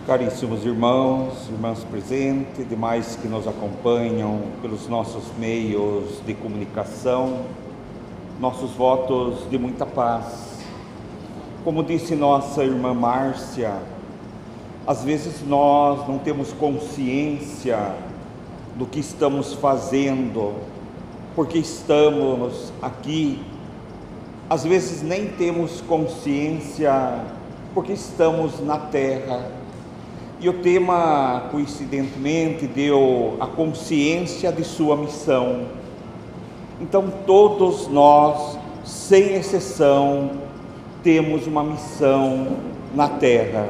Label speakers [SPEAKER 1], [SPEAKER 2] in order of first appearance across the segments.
[SPEAKER 1] Caríssimos irmãos, irmãs presentes, demais que nos acompanham pelos nossos meios de comunicação, nossos votos de muita paz. Como disse nossa irmã Márcia, às vezes nós não temos consciência do que estamos fazendo, porque estamos aqui. Às vezes nem temos consciência porque estamos na terra. E o tema, coincidentemente, deu a consciência de sua missão. Então todos nós, sem exceção, temos uma missão na terra.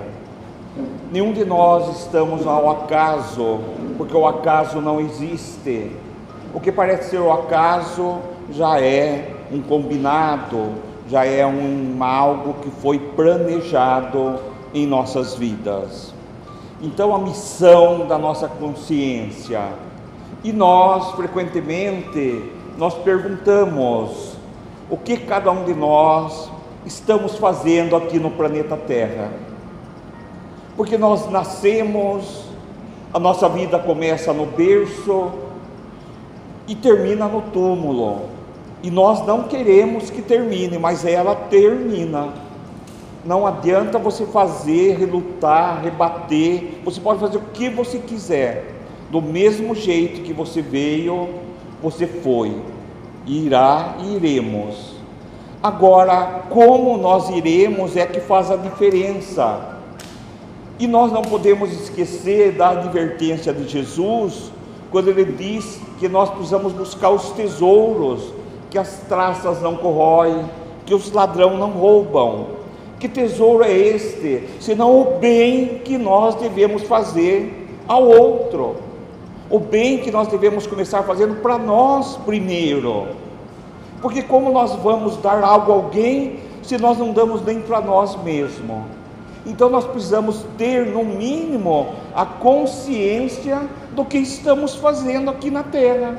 [SPEAKER 1] Nenhum de nós estamos ao acaso, porque o acaso não existe. O que parece ser o acaso já é um combinado, já é algo que foi planejado em nossas vidas. Então a missão da nossa consciência, e nós frequentemente perguntamos o que cada um de nós estamos fazendo aqui no planeta Terra, porque nós nascemos, a nossa vida começa no berço e termina no túmulo, e nós não queremos que termine, mas ela termina. Não adianta você fazer, relutar, rebater, você pode fazer o que você quiser, do mesmo jeito que você veio, você foi, irá e iremos. Agora, como nós iremos é que faz a diferença, e nós não podemos esquecer da advertência de Jesus, quando ele diz que nós precisamos buscar os tesouros, que as traças não corroem, que os ladrões não roubam. Que tesouro é este, senão o bem que nós devemos fazer ao outro, o bem que nós devemos começar fazendo para nós primeiro, porque como nós vamos dar algo a alguém, se nós não damos nem para nós mesmos? Então nós precisamos ter, no mínimo, a consciência do que estamos fazendo aqui na terra.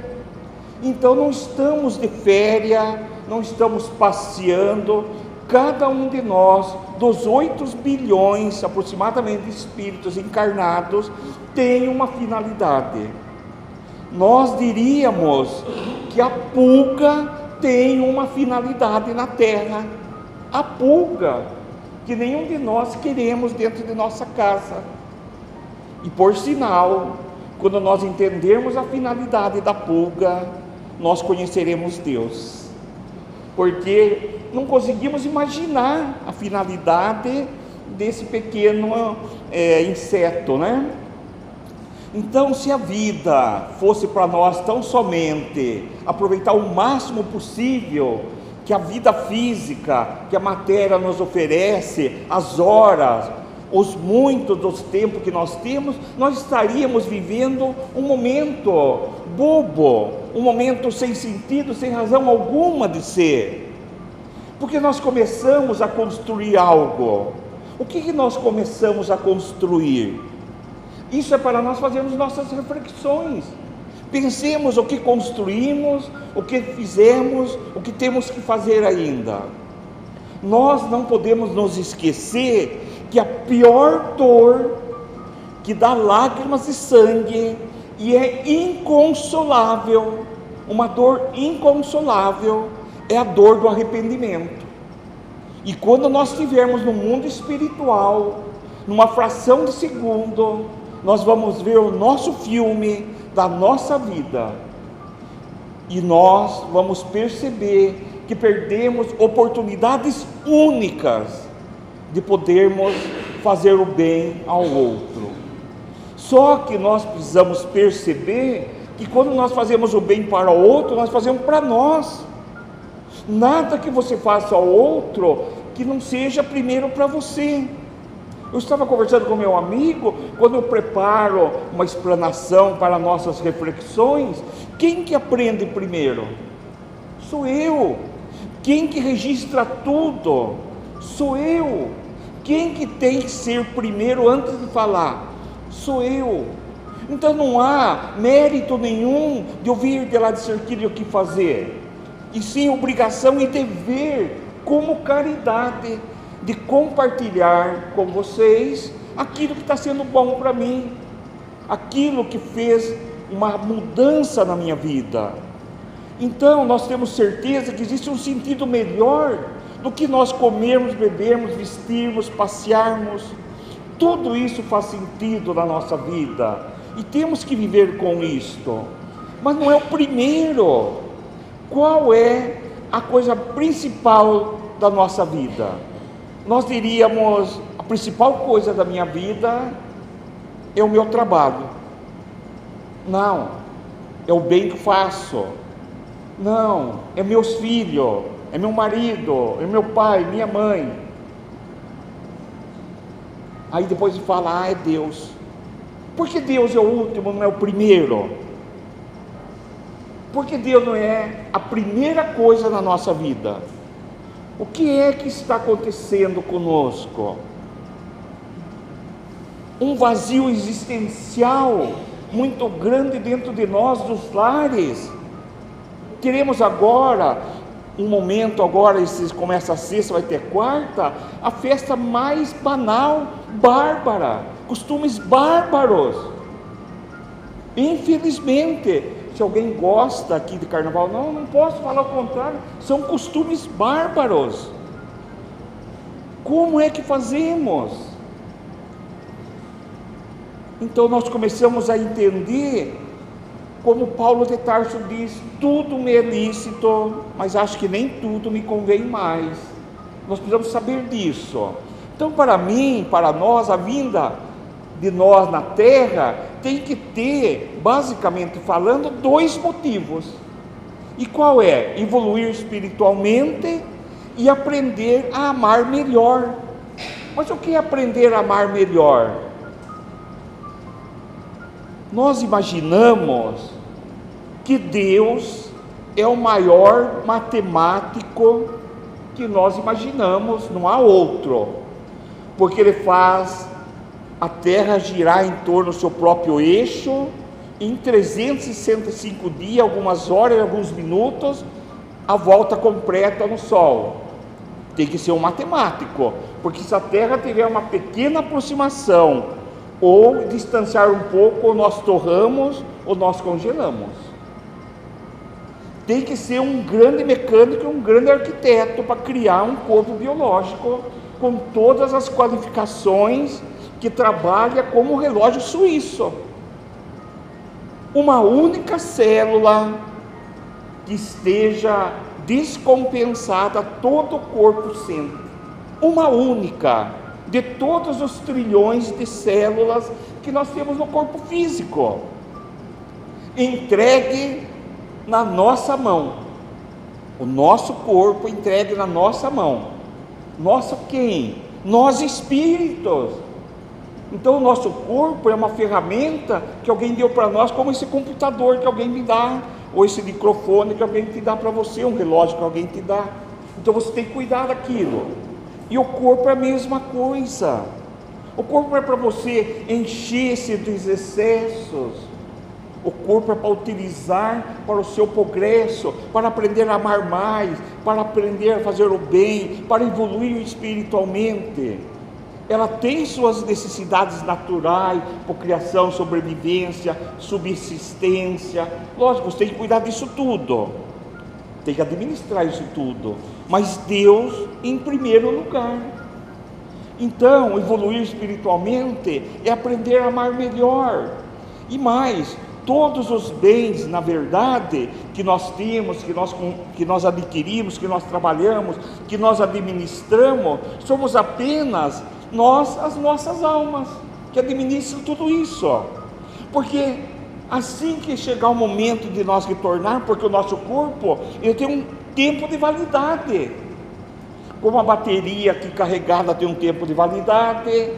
[SPEAKER 1] Então não estamos de férias, não estamos passeando. Cada um de nós, dos 8 bilhões aproximadamente de espíritos encarnados, tem uma finalidade. Nós diríamos que a pulga tem uma finalidade na terra, a pulga, que nenhum de nós queremos dentro de nossa casa. E por sinal, quando nós entendermos a finalidade da pulga, nós conheceremos Deus, porque não conseguimos imaginar a finalidade desse pequeno inseto, né? Então, se a vida fosse para nós tão somente aproveitar o máximo possível que a vida física, que a matéria nos oferece, as horas, os muitos dos tempos que nós temos, nós estaríamos vivendo um momento bobo, um momento sem sentido, sem razão alguma de ser. Porque nós começamos a construir algo. O que nós começamos a construir? Isso é para nós fazermos nossas reflexões. Pensemos o que construímos, o que fizemos, o que temos que fazer ainda. Nós não podemos nos esquecer que a pior dor, que dá lágrimas de sangue e é inconsolável, uma dor inconsolável, é a dor do arrependimento. E quando nós estivermos no mundo espiritual, numa fração de segundo, nós vamos ver o nosso filme da nossa vida, e nós vamos perceber que perdemos oportunidades únicas de podermos fazer o bem ao outro. Só que nós precisamos perceber que quando nós fazemos o bem para o outro, nós fazemos para nós. Nada que você faça ao outro que não seja primeiro para você. Eu estava conversando com meu amigo, quando eu preparo uma explanação para nossas reflexões, quem que aprende primeiro? Sou eu. Quem que registra tudo? Sou eu. Quem que tem que ser primeiro antes de falar? Sou eu. Então não há mérito nenhum de eu vir de lá de Cerquilho o que fazer, e sim obrigação e dever, como caridade, de compartilhar com vocês aquilo que está sendo bom para mim, aquilo que fez uma mudança na minha vida. Então nós temos certeza que existe um sentido melhor do que nós comermos, bebermos, vestirmos, passearmos. Tudo isso faz sentido na nossa vida e temos que viver com isto, mas não é o primeiro. Qual é a coisa principal da nossa vida? Nós diríamos, a principal coisa da minha vida é o meu trabalho. Não, é o bem que faço. Não, é meus filhos, é meu marido, é meu pai, minha mãe. Aí depois fala, é Deus. Por que Deus é o último, não é o primeiro? Porque Deus não é a primeira coisa na nossa vida. O que é que está acontecendo conosco? Um vazio existencial muito grande dentro de nós, dos lares. Queremos agora, um momento agora, começa a sexta, vai ter quarta, a festa mais banal, bárbara, costumes bárbaros. Infelizmente, se alguém gosta aqui de carnaval, não posso falar o contrário, são costumes bárbaros. Como é que fazemos? Então nós começamos a entender, como Paulo de Tarso diz, tudo me é lícito, mas acho que nem tudo me convém mais. Nós precisamos saber disso. Então, para mim, para nós, a vinda de nós na terra tem que ter, basicamente falando, dois motivos. E qual é? Evoluir espiritualmente e aprender a amar melhor. Mas o que é aprender a amar melhor? Nós imaginamos que Deus é o maior matemático que nós imaginamos, não há outro, porque Ele faz a Terra girar em torno do seu próprio eixo, em 365 dias, algumas horas, alguns minutos, a volta completa no Sol. Tem que ser um matemático, porque se a Terra tiver uma pequena aproximação, ou distanciar um pouco, ou nós torramos, ou nós congelamos. Tem que ser um grande mecânico, um grande arquiteto para criar um corpo biológico com todas as qualificações, que trabalha como um relógio suíço. Uma única célula que esteja descompensada, todo o corpo sente. Uma única, de todos os trilhões de células que nós temos no corpo físico, entregue na nossa mão. O nosso corpo entregue na nossa mão. Nossa quem? Nós espíritos. Então o nosso corpo é uma ferramenta que alguém deu para nós, como esse computador que alguém me dá, ou esse microfone que alguém te dá para você, um relógio que alguém te dá. Então você tem que cuidar daquilo. E o corpo é a mesma coisa. O corpo é para você encher-se dos excessos. O corpo é para utilizar para o seu progresso, para aprender a amar mais, para aprender a fazer o bem, para evoluir espiritualmente. Ela tem suas necessidades naturais, procriação, sobrevivência, subsistência. Lógico, você tem que cuidar disso tudo, tem que administrar isso tudo, mas Deus em primeiro lugar. Então, evoluir espiritualmente é aprender a amar melhor. E mais, todos os bens, na verdade, que nós temos, que nós adquirimos, que nós trabalhamos, que nós administramos, somos apenas nós, as nossas almas, que administram tudo isso. Porque assim que chegar o momento de nós retornar, porque o nosso corpo, ele tem um tempo de validade, como a bateria aqui carregada tem um tempo de validade,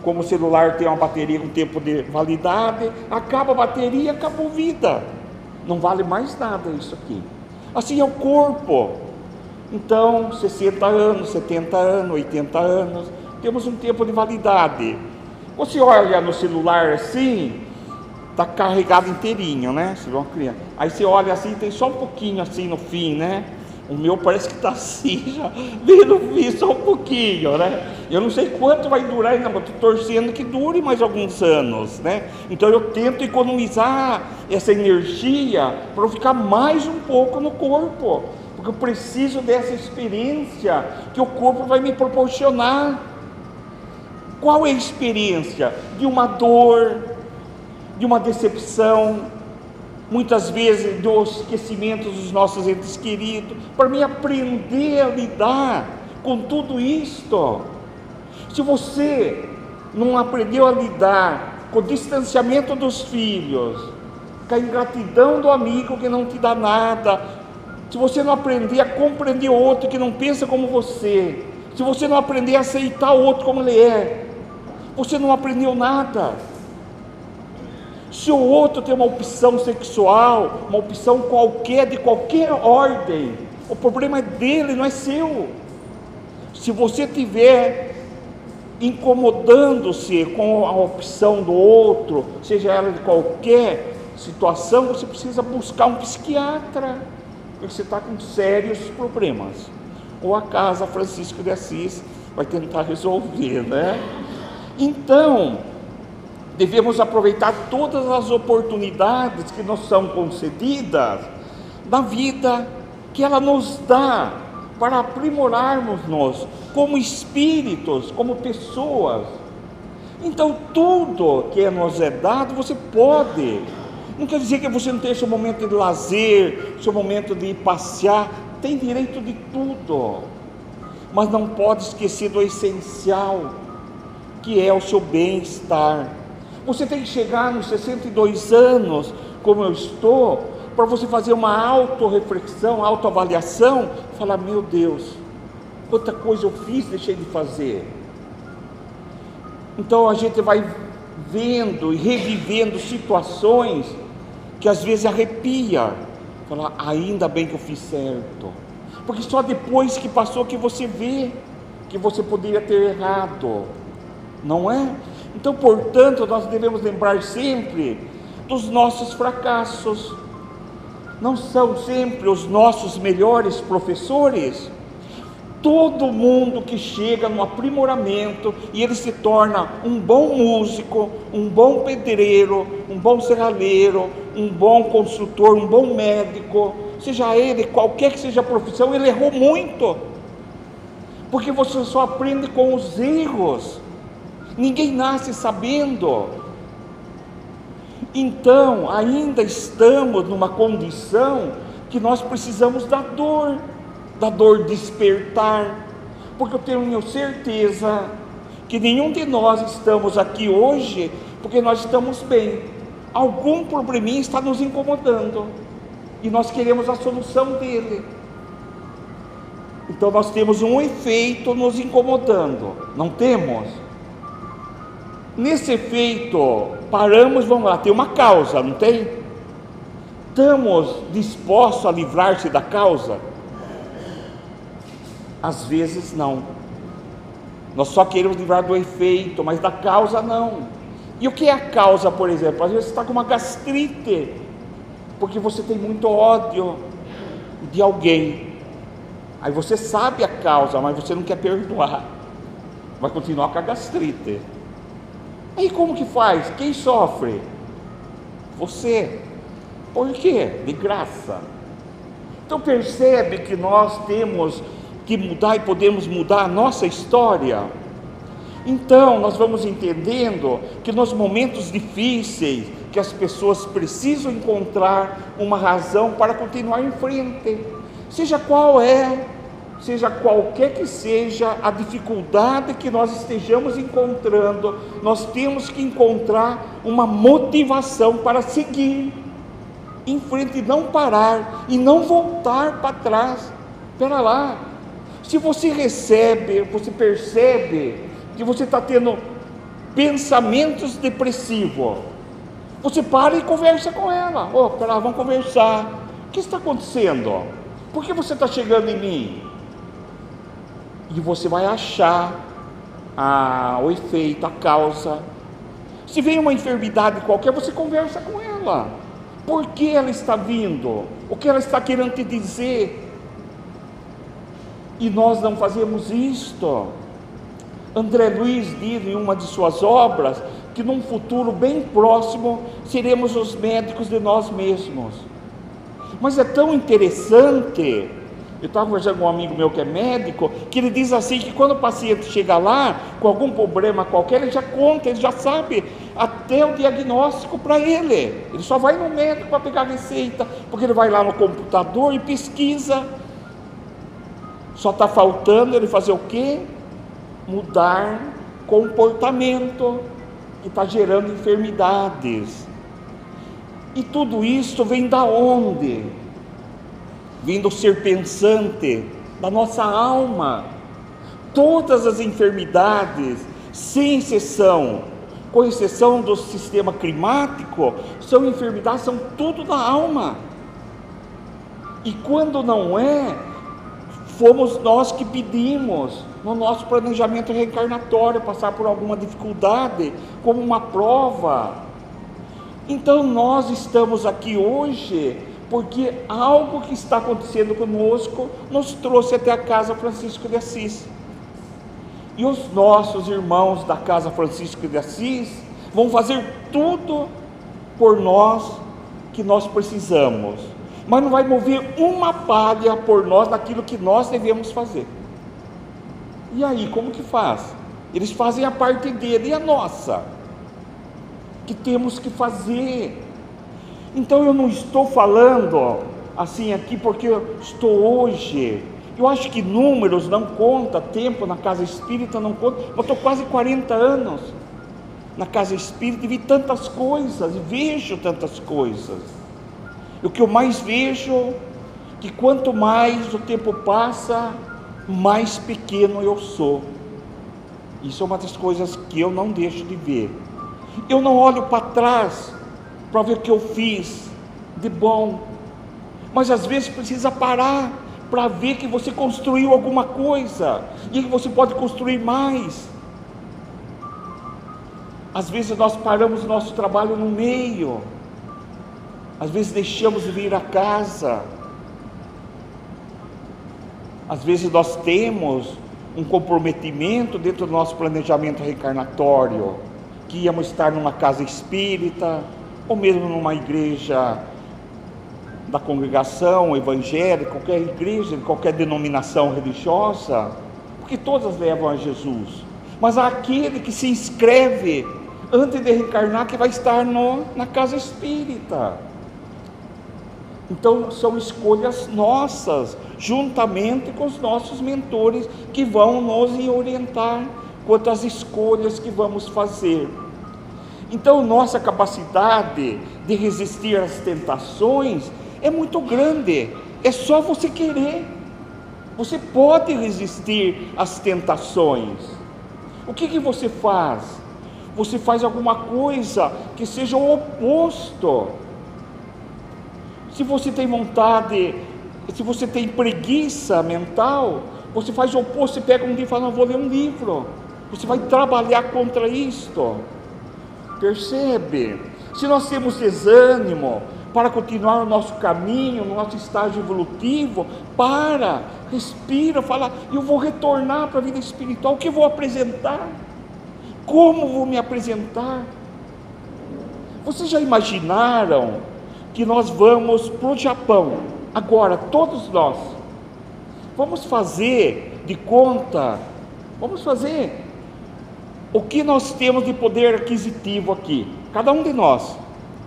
[SPEAKER 1] como o celular tem uma bateria com tempo de validade, acaba a bateria, acabou a vida, não vale mais nada isso aqui. Assim é o corpo. Então 60 anos, 70 anos, 80 anos, temos um tempo de validade. Você olha no celular assim, está carregado inteirinho, né? Aí você olha assim, tem só um pouquinho assim no fim, né? O meu parece que está assim, já vendo só um pouquinho, né? Eu não sei quanto vai durar ainda, mas estou torcendo que dure mais alguns anos, né? Então eu tento economizar essa energia para eu ficar mais um pouco no corpo, porque eu preciso dessa experiência que o corpo vai me proporcionar. Qual é a experiência? De uma dor, de uma decepção, muitas vezes do esquecimento dos nossos entes queridos, para mim aprender a lidar com tudo isto. Se você não aprendeu a lidar com o distanciamento dos filhos, com a ingratidão do amigo que não te dá nada, se você não aprender a compreender o outro que não pensa como você, se você não aprender a aceitar o outro como ele é, você não aprendeu nada. Se o outro tem uma opção sexual, uma opção qualquer, de qualquer ordem, o problema é dele, não é seu. Se você estiver incomodando-se com a opção do outro, seja ela de qualquer situação, você precisa buscar um psiquiatra, porque você está com sérios problemas. Ou a Casa Francisco de Assis vai tentar resolver, né? Então, devemos aproveitar todas as oportunidades que nos são concedidas na vida, que ela nos dá, para aprimorarmos-nos como espíritos, como pessoas. Então tudo que nos é dado, você pode. Não quer dizer que você não tenha seu momento de lazer, seu momento de passear, tem direito de tudo, mas não pode esquecer do essencial, que é o seu bem-estar. Você tem que chegar nos 62 anos, como eu estou, para você fazer uma autorreflexão, autoavaliação, falar: meu Deus, quanta coisa eu fiz, deixei de fazer. Então a gente vai vendo e revivendo situações que às vezes arrepia, falar: ainda bem que eu fiz certo, porque só depois que passou que você vê que você poderia ter errado, não é? Então, portanto, nós devemos lembrar sempre dos nossos fracassos. Não são sempre os nossos melhores professores. Todo mundo que chega no aprimoramento e ele se torna um bom músico, um bom pedreiro, um bom serralheiro, um bom construtor, um bom médico, seja ele qualquer que seja a profissão, ele errou muito, porque você só aprende com os erros. Ninguém nasce sabendo. Então ainda estamos numa condição que nós precisamos da dor despertar, porque eu tenho certeza que nenhum de nós estamos aqui hoje porque nós estamos bem. Algum probleminha está nos incomodando e nós queremos a solução dele. Então nós temos um efeito nos incomodando, não temos? Nesse efeito, paramos, vamos lá, tem uma causa, não tem? Estamos dispostos a livrar-se da causa? Às vezes não. Nós só queremos livrar do efeito, mas da causa não. E o que é a causa, por exemplo? Às vezes você está com uma gastrite, porque você tem muito ódio de alguém. Aí você sabe a causa, mas você não quer perdoar. Vai continuar com a gastrite. Aí como que faz? Quem sofre? Você. Por quê? De graça. Então percebe que nós temos que mudar e podemos mudar a nossa história. Então nós vamos entendendo que nos momentos difíceis, que as pessoas precisam encontrar uma razão para continuar em frente, seja qual é, seja qualquer que seja a dificuldade que nós estejamos encontrando, nós temos que encontrar uma motivação para seguir em frente, não parar e não voltar para trás. Espera lá, se você você percebe que você está tendo pensamentos depressivos, você para e conversa com ela. Espera lá, vamos conversar. O que está acontecendo? Por que você está chegando em mim? E você vai achar o efeito, a causa. Se vem uma enfermidade qualquer, você conversa com ela. Por que ela está vindo? O que ela está querendo te dizer? E nós não fazemos isto. André Luiz diz em uma de suas obras que num futuro bem próximo seremos os médicos de nós mesmos. Mas é tão interessante, eu estava conversando com um amigo meu que é médico, que ele diz assim, que quando o paciente chega lá, com algum problema qualquer, ele já conta, ele já sabe até o diagnóstico para ele. Ele só vai no médico para pegar a receita, porque ele vai lá no computador e pesquisa. Só está faltando ele fazer o quê? Mudar comportamento, que está gerando enfermidades. E tudo isso vem da onde? Vem do ser pensante, da nossa alma. Todas as enfermidades, sem exceção, com exceção do sistema climático, são enfermidades, são tudo da alma. E quando não é, fomos nós que pedimos, no nosso planejamento reencarnatório, passar por alguma dificuldade, como uma prova. Então nós estamos aqui hoje, porque algo que está acontecendo conosco, nos trouxe até a Casa Francisco de Assis. E os nossos irmãos da Casa Francisco de Assis, vão fazer tudo por nós, que nós precisamos. Mas não vai mover uma palha por nós, naquilo que nós devemos fazer. E aí, como que faz? Eles fazem a parte dele e a nossa, que temos que fazer. Então eu não estou falando assim aqui porque eu estou hoje, eu acho que números não conta, tempo na casa espírita não conta. Eu estou quase 40 anos na casa espírita e vi tantas coisas, e vejo tantas coisas. E o que eu mais vejo, que quanto mais o tempo passa, mais pequeno eu sou. Isso é uma das coisas que eu não deixo de ver. Eu não olho para trás para ver o que eu fiz de bom, mas às vezes precisa parar para ver que você construiu alguma coisa e que você pode construir mais. Às vezes nós paramos nosso trabalho no meio, às vezes deixamos de vir a casa, às vezes nós temos um comprometimento dentro do nosso planejamento reencarnatório, que íamos estar numa casa espírita, ou mesmo numa igreja da congregação evangélica, qualquer igreja, qualquer denominação religiosa, porque todas levam a Jesus, mas há aquele que se inscreve antes de reencarnar, que vai estar na casa espírita. Então são escolhas nossas, juntamente com os nossos mentores, que vão nos orientar quanto às escolhas que vamos fazer. Então nossa capacidade de resistir às tentações é muito grande, é só você querer. Você pode resistir às tentações. O que você faz? Você faz alguma coisa que seja o oposto. Se você tem vontade, se você tem preguiça mental, você faz o oposto. Você pega um livro e fala, não, vou ler um livro. Você vai trabalhar contra isto. Percebe? Se nós temos desânimo para continuar o nosso caminho, no nosso estágio evolutivo, respira, fala, eu vou retornar para a vida espiritual. O que eu vou apresentar? Como vou me apresentar? Vocês já imaginaram que nós vamos para o Japão, agora, todos nós, vamos fazer de conta, vamos fazer o que nós temos de poder aquisitivo aqui, cada um de nós,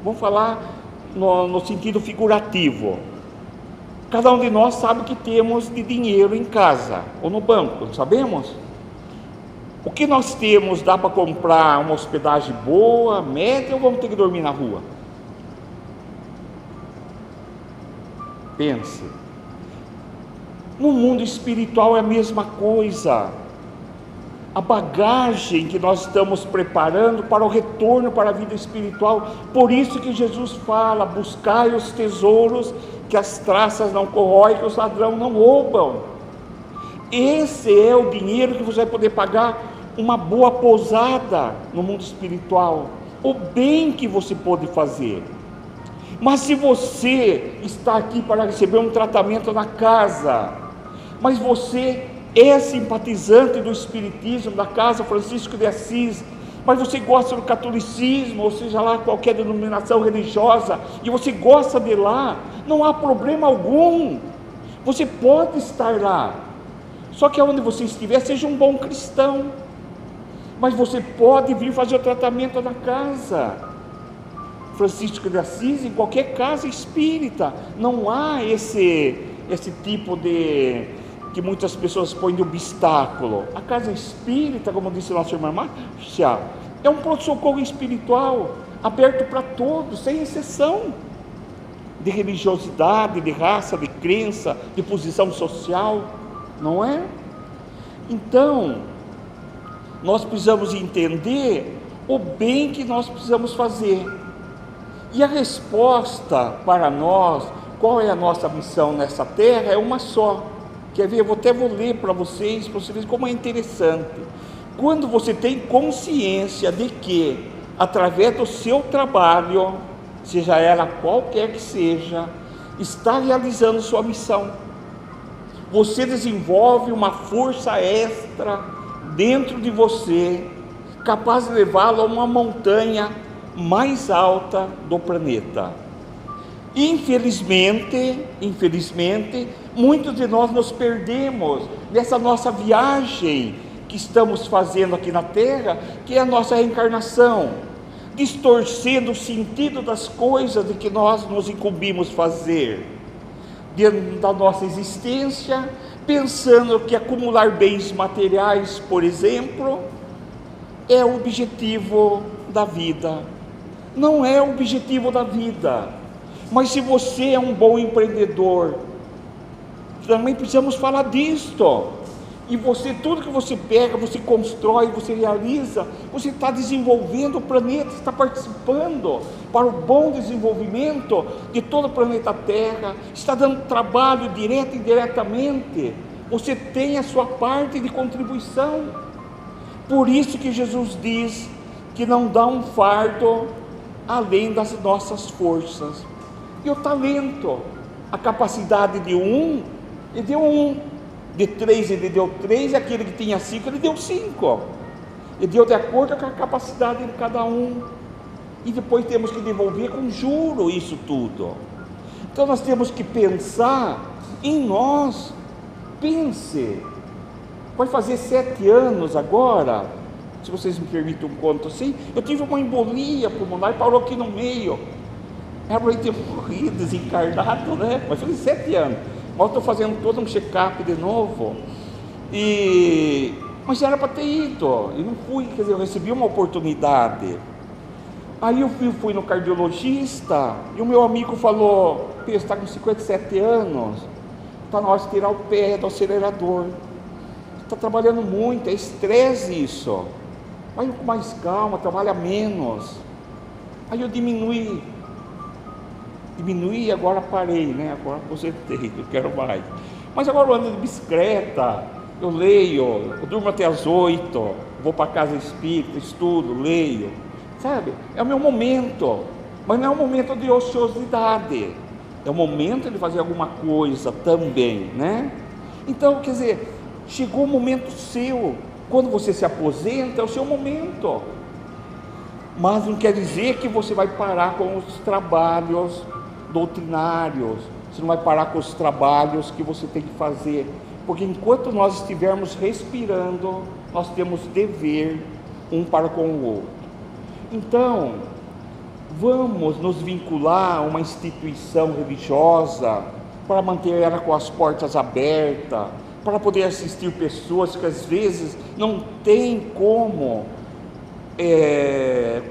[SPEAKER 1] vamos falar no sentido figurativo, cada um de nós sabe o que temos de dinheiro em casa, ou no banco, não sabemos? O que nós temos, dá para comprar uma hospedagem boa, média, ou vamos ter que dormir na rua? Pense. No mundo espiritual é a mesma coisa. A bagagem que nós estamos preparando para o retorno para a vida espiritual. Por isso que Jesus fala, buscai os tesouros que as traças não corroem, que os ladrões não roubam. Esse é o dinheiro que você vai poder pagar uma boa pousada no mundo espiritual, o bem que você pode fazer. Mas se você está aqui para receber um tratamento na casa, mas você é simpatizante do Espiritismo, da Casa Francisco de Assis, mas você gosta do catolicismo, ou seja lá, qualquer denominação religiosa, e você gosta de lá, não há problema algum, você pode estar lá, só que aonde você estiver, seja um bom cristão, mas você pode vir fazer o tratamento na casa Francisco de Assis, em qualquer casa espírita, não há esse tipo de, que muitas pessoas põem de obstáculo. A casa espírita, como disse nossa irmã Márcia, é um pronto-socorro espiritual, aberto para todos, sem exceção, de religiosidade, de raça, de crença, de posição social, não é? Então, nós precisamos entender o bem que nós precisamos fazer, e a resposta para nós, qual é a nossa missão nessa terra, é uma só. Quer ver? Eu até vou ler para vocês verem como é interessante. Quando você tem consciência de que, através do seu trabalho, seja ela qualquer que seja, está realizando sua missão, você desenvolve uma força extra dentro de você, capaz de levá-lo a uma montanha mais alta do planeta. Infelizmente, muitos de nós nos perdemos nessa nossa viagem que estamos fazendo aqui na Terra, que é a nossa reencarnação, distorcendo o sentido das coisas de que nós nos incumbimos fazer dentro da nossa existência, pensando que acumular bens materiais, por exemplo, é o objetivo da vida. Não é o objetivo da vida. Mas se você é um bom empreendedor, também precisamos falar disto. E você, tudo que você pega, você constrói, você realiza, você está desenvolvendo o planeta, está participando para o bom desenvolvimento de todo o planeta Terra, está dando trabalho direto e indiretamente, você tem a sua parte de contribuição. Por isso que Jesus diz que não dá um fardo além das nossas forças. E o talento, a capacidade de um, ele deu um, de três ele deu três, e aquele que tinha 5, ele deu 5, ele deu de acordo com a capacidade de cada um, e depois temos que devolver com juro isso tudo. Então nós temos que pensar em nós. Pense, vai fazer 7 anos agora, se vocês me permitem um conto assim, eu tive uma embolia pulmonar e parou aqui no meio, era para eu ter morrido, desencarnado, né? Mas foi 7 anos, mas estou fazendo todo um check-up de novo, mas era para ter ido, e não fui, quer dizer, eu recebi uma oportunidade. Aí eu fui no cardiologista, e o meu amigo falou: Pedro, você está com 57 anos, está na hora de tirar o pé do acelerador, está trabalhando muito, é estresse isso, vai com mais calma, trabalha menos. Aí eu diminuí e agora parei, né? Agora aposentei, não quero mais. Mas agora eu ando de bicicleta, eu leio, eu durmo até as 8, vou para a casa espírita, estudo, leio, sabe? É o meu momento, mas não é um momento de ociosidade, é o momento de fazer alguma coisa também, né? Então, quer dizer, chegou o momento seu. Quando você se aposenta, é o seu momento, mas não quer dizer que você vai parar com os trabalhos doutrinários, você não vai parar com os trabalhos que você tem que fazer, porque enquanto nós estivermos respirando, nós temos dever um para com o outro. Então, vamos nos vincular a uma instituição religiosa, para manter ela com as portas abertas, para poder assistir pessoas que às vezes não tem como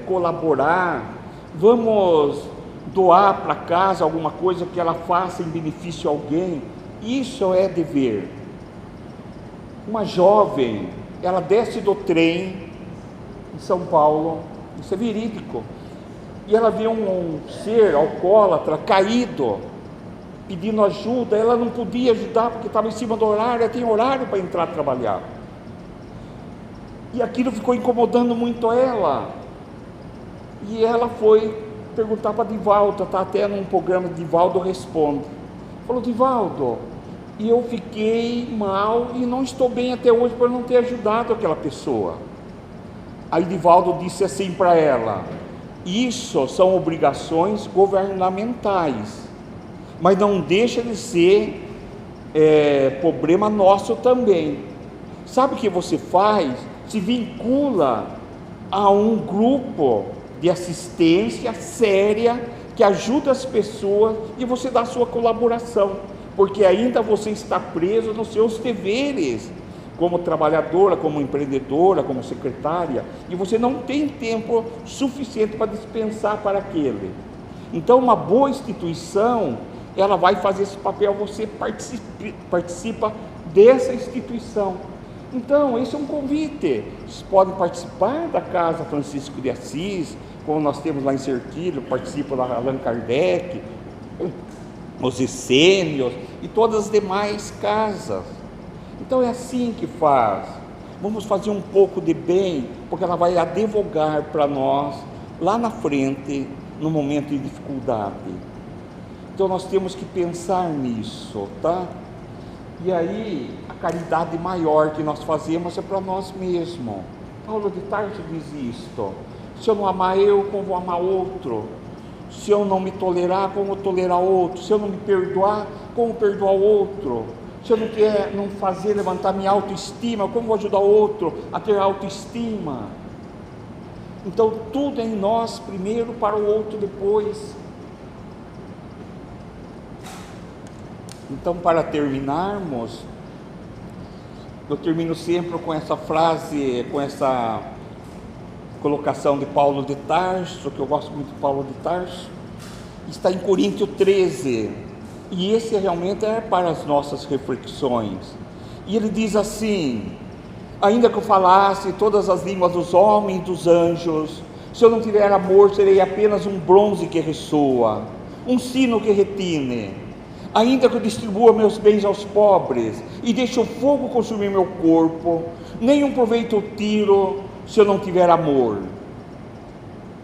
[SPEAKER 1] colaborar. Vamos doar para casa alguma coisa que ela faça em benefício a alguém. Isso é dever. Uma jovem, ela desce do trem em São Paulo, isso é verídico, e ela vê um ser alcoólatra caído, pedindo ajuda. Ela não podia ajudar porque estava em cima do horário, ela tem horário para entrar trabalhar, e aquilo ficou incomodando muito ela, e ela foi perguntar para Divaldo, está até num programa Divaldo Responde, falou: Divaldo, e eu fiquei mal e não estou bem até hoje por não ter ajudado aquela pessoa. Aí Divaldo disse assim para ela: isso são obrigações governamentais, mas não deixa de ser problema nosso também. Sabe o que você faz? Se vincula a um grupo de assistência séria que ajuda as pessoas e você dá a sua colaboração, porque ainda você está preso nos seus deveres como trabalhadora, como empreendedora, como secretária, e você não tem tempo suficiente para dispensar para aquele. Então, uma boa instituição, ela vai fazer esse papel, você participa dessa instituição. Então, esse é um convite. Vocês podem participar da Casa Francisco de Assis, como nós temos lá em Serquilho, participa lá Allan Kardec, os essênios e todas as demais casas. Então é assim que faz. Vamos fazer um pouco de bem, porque ela vai advogar para nós lá na frente, no momento de dificuldade. Então nós temos que pensar nisso, tá? E aí a caridade maior que nós fazemos é para nós mesmos. Paulo de Tarso diz isto: se eu não amar eu, como vou amar outro? Se eu não me tolerar, como vou tolerar outro? Se eu não me perdoar, como perdoar outro? Se eu não fazer levantar minha autoestima, como vou ajudar outro a ter autoestima? Então tudo é em nós primeiro, para o outro depois. Então, para terminarmos, eu termino sempre com essa frase, com essa colocação de Paulo de Tarso, que eu gosto muito de Paulo de Tarso, está em Coríntios 13, e esse realmente é para as nossas reflexões. E ele diz assim: ainda que eu falasse todas as línguas dos homens e dos anjos, se eu não tiver amor, serei apenas um bronze que ressoa, um sino que retine. Ainda que eu distribua meus bens aos pobres e deixe o fogo consumir meu corpo, nenhum proveito eu tiro se eu não tiver amor.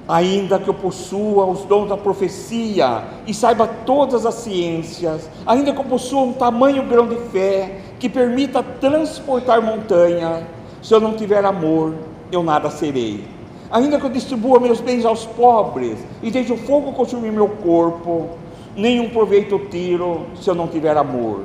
[SPEAKER 1] Ainda que eu possua os dons da profecia e saiba todas as ciências, ainda que eu possua um tamanho grão de fé que permita transportar montanha, se eu não tiver amor, eu nada serei. Ainda que eu distribua meus bens aos pobres e deixe o fogo consumir meu corpo, nenhum proveito eu tiro se eu não tiver amor.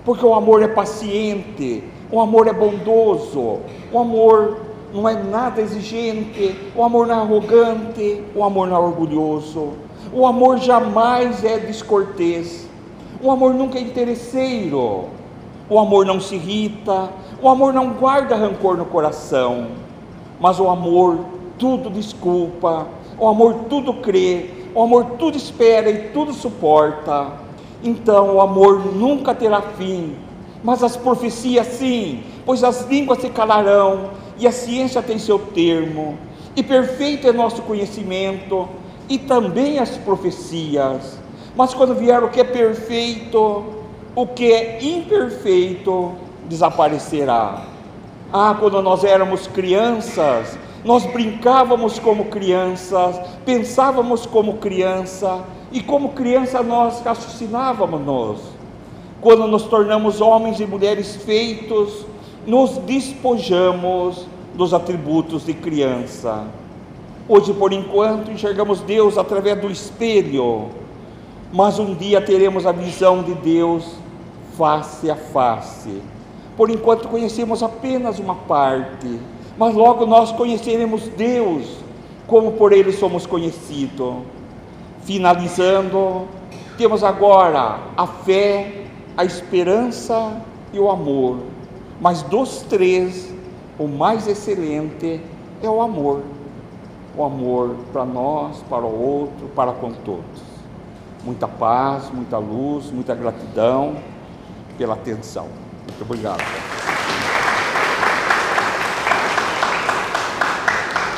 [SPEAKER 1] Porque o amor é paciente, o amor é bondoso, o amor não é nada exigente, o amor não é arrogante, o amor não é orgulhoso, o amor jamais é descortês, o amor nunca é interesseiro, o amor não se irrita, o amor não guarda rancor no coração, mas o amor tudo desculpa, o amor tudo crê, o amor tudo espera e tudo suporta. Então o amor nunca terá fim, mas as profecias sim, pois as línguas se calarão e a ciência tem seu termo, e perfeito é nosso conhecimento e também as profecias. Mas quando vier o que é perfeito, o que é imperfeito desaparecerá. Quando nós éramos crianças, nós brincávamos como crianças, pensávamos como criança, e como criança nós raciocinávamos. Quando nos tornamos homens e mulheres feitos, nos despojamos dos atributos de criança. Hoje, por enquanto, enxergamos Deus através do espelho, mas um dia teremos a visão de Deus face a face. Por enquanto conhecemos apenas uma parte, mas logo nós conheceremos Deus como por Ele somos conhecidos. Finalizando, temos agora a fé, a esperança e o amor, mas dos três, o mais excelente é o amor para nós, para o outro, para com todos. Muita paz, muita luz, muita gratidão pela atenção. Muito obrigado.